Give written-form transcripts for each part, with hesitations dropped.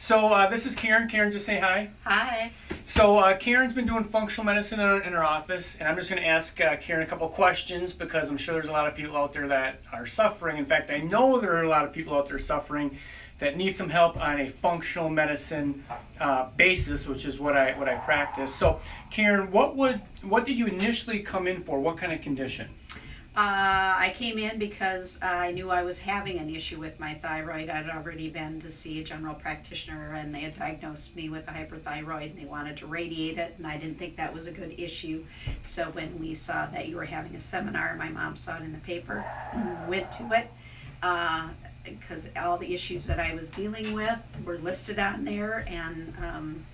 So this is Karen. Karen, just say hi. Hi. So Karen's been doing functional medicine in her office, and I'm just going to ask Karen a couple questions because I'm sure there's a lot of people out there that are suffering. In fact, I know there are a lot of people out there suffering that need some help on a functional medicine basis, which is what I practice. So Karen, what did you initially come in for? What kind of condition? I came in because I knew I was having an issue with my thyroid. I'd already been to see a general practitioner, and they had diagnosed me with a hyperthyroid, and they wanted to radiate it, and I didn't think that was a good issue. So when we saw that you were having a seminar, my mom saw it in the paper and went to it, because all the issues that I was dealing with were listed on there, and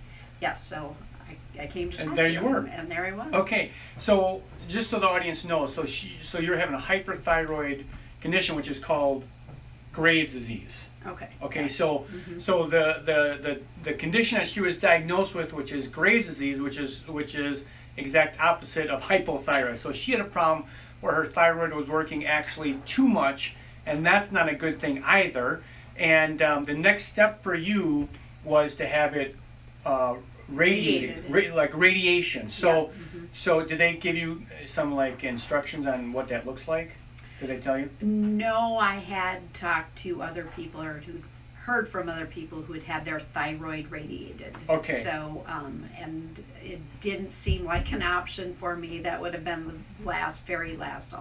so I came to talk And there to you them, were. and there I was. Okay, so just so the audience knows, so you're having a hyperthyroid condition, which is called Graves' disease. Okay. Okay, Yes. so the condition that she was diagnosed with, which is Graves' disease, which is exact opposite of hypothyroid. So she had a problem where her thyroid was working actually too much, and that's not a good thing either. And the next step for you was to have it radiated, like radiation. So, so did they give you some like instructions on what that looks like? Did they tell you? No, I had talked to other people or who'd heard from other people who had had their thyroid radiated. Okay. So, and it didn't seem like an option for me. That would have been the very last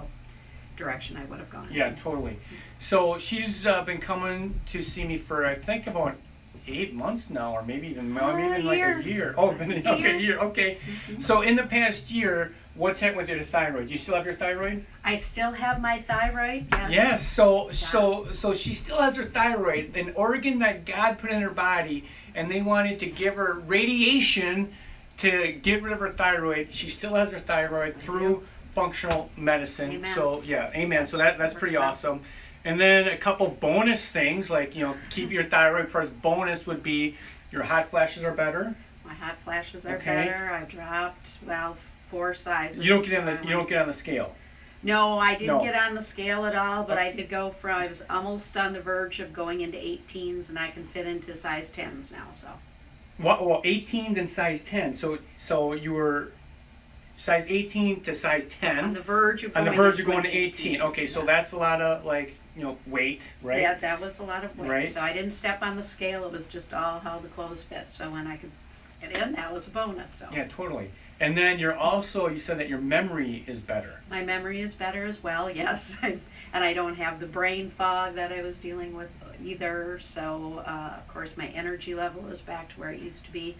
direction I would have gone. Yeah, totally. So she's been coming to see me for I think about 8 months now, or maybe even like a year. Oh, been a year. Okay. So in the past year, what's happened with your thyroid? Do you still have your thyroid? I still have my thyroid. Yes. Yes. So she still has her thyroid, an organ that God put in her body, and they wanted to give her radiation to get rid of her thyroid. She still has her thyroid through functional medicine. Amen. So yeah, amen. So that's pretty awesome. And then a couple bonus things, like, keep your thyroid first. Bonus would be your hot flashes are better. My hot flashes are Okay. better. I've dropped 4 sizes. You don't get on the scale. No, I didn't No. get on the scale at all, but I did go I was almost on the verge of going into 18s, and I can fit into size 10s now, so. Well, 18s and size 10. So you were size 18 to size 10. On the verge of On going the verge of going to 18s, 18. Okay, so yes. that's a lot of weight, right? Yeah, that was a lot of weight. Right. So I didn't step on the scale, it was just all how the clothes fit. So when I could get in, that was a bonus. So. Yeah, totally. And then you said that your memory is better. My memory is better as well, yes. And I don't have the brain fog that I was dealing with either. So, of course, my energy level is back to where it used to be.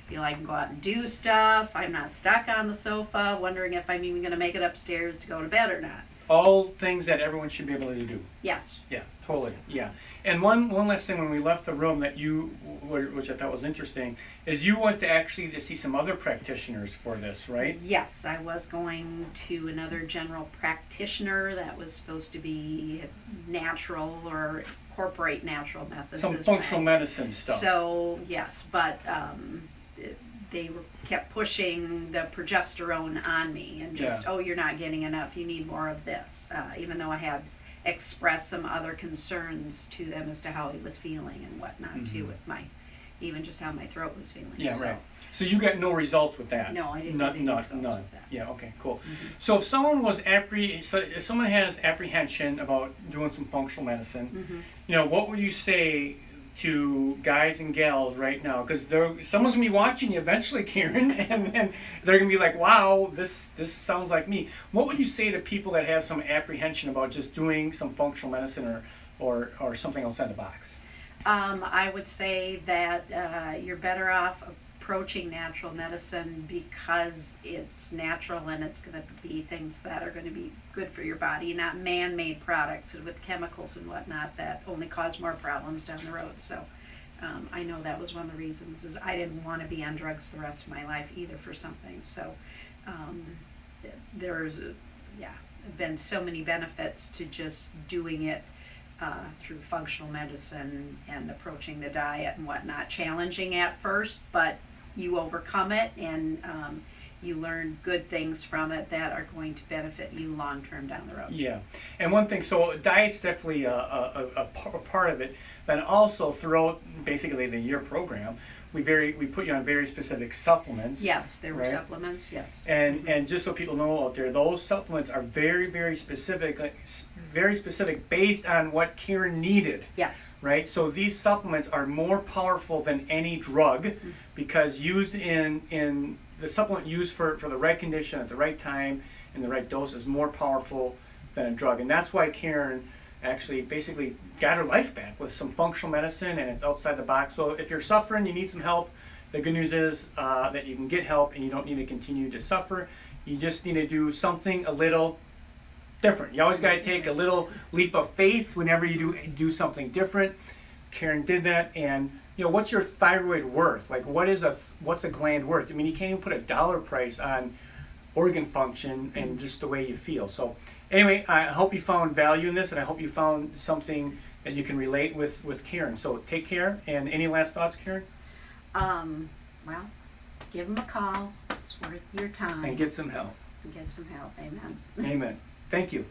I feel I can go out and do stuff. I'm not stuck on the sofa, wondering if I'm even going to make it upstairs to go to bed or not. All things that everyone should be able to do. Yes. Yeah, totally. Yeah. And one last thing, when we left the room that which I thought was interesting, is you went to see some other practitioners for this, right? Yes, I was going to another general practitioner that was supposed to be natural or incorporate natural methods. Some as functional well. medicine stuff. So, yes, but they kept pushing the progesterone on me and just, Yeah. oh, you're not getting enough, you need more of this. Even though I had expressed some other concerns to them as to how he was feeling and whatnot too, with even just how my throat was feeling. Yeah, so. right. So you got no results with that? No, I didn't get any results none. with that. Yeah, okay, cool. So if someone if someone has apprehension about doing some functional medicine, what would you say to guys and gals right now? Because someone's gonna be watching you eventually, Karen, and they're gonna be like, "Wow, this sounds like me." What would you say to people that have some apprehension about just doing some functional medicine or something outside the box? I would say that you're better off approaching natural medicine because it's natural and it's going to be things that are going to be good for your body, not man-made products with chemicals and whatnot that only cause more problems down the road. So I know that was one of the reasons is I didn't want to be on drugs the rest of my life either for something. So there's been so many benefits to just doing it through functional medicine and approaching the diet and whatnot. Challenging at first, but you overcome it and you learn good things from it that are going to benefit you long term down the road. Yeah, and one thing, so diet's definitely a part of it. then also throughout basically the year program, we put you on very specific supplements. Yes, there were right? supplements, yes. And just so people know out there, those supplements are very specific, based on what Karen needed. Yes. Right? So these supplements are more powerful than any drug because used in the supplement used for the right condition at the right time in the right dose is more powerful than a drug. And that's why Karen actually basically got her life back with some functional medicine, and it's outside the box. So if you're suffering, you need some help, the good news is that you can get help and you don't need to continue to suffer. You just need to do something a little different. You always got to take a little leap of faith whenever you do something different. Karen did that. And what's your thyroid worth? Like, what's a gland worth? I mean, you can't even put a dollar price on organ function and just the way you feel. So anyway, I hope you found value in this, and I hope you found something that you can relate with Karen. So take care. And any last thoughts, Karen? Well, give them a call. It's worth your time. And get some help. Get some help. Amen. Amen. Thank you.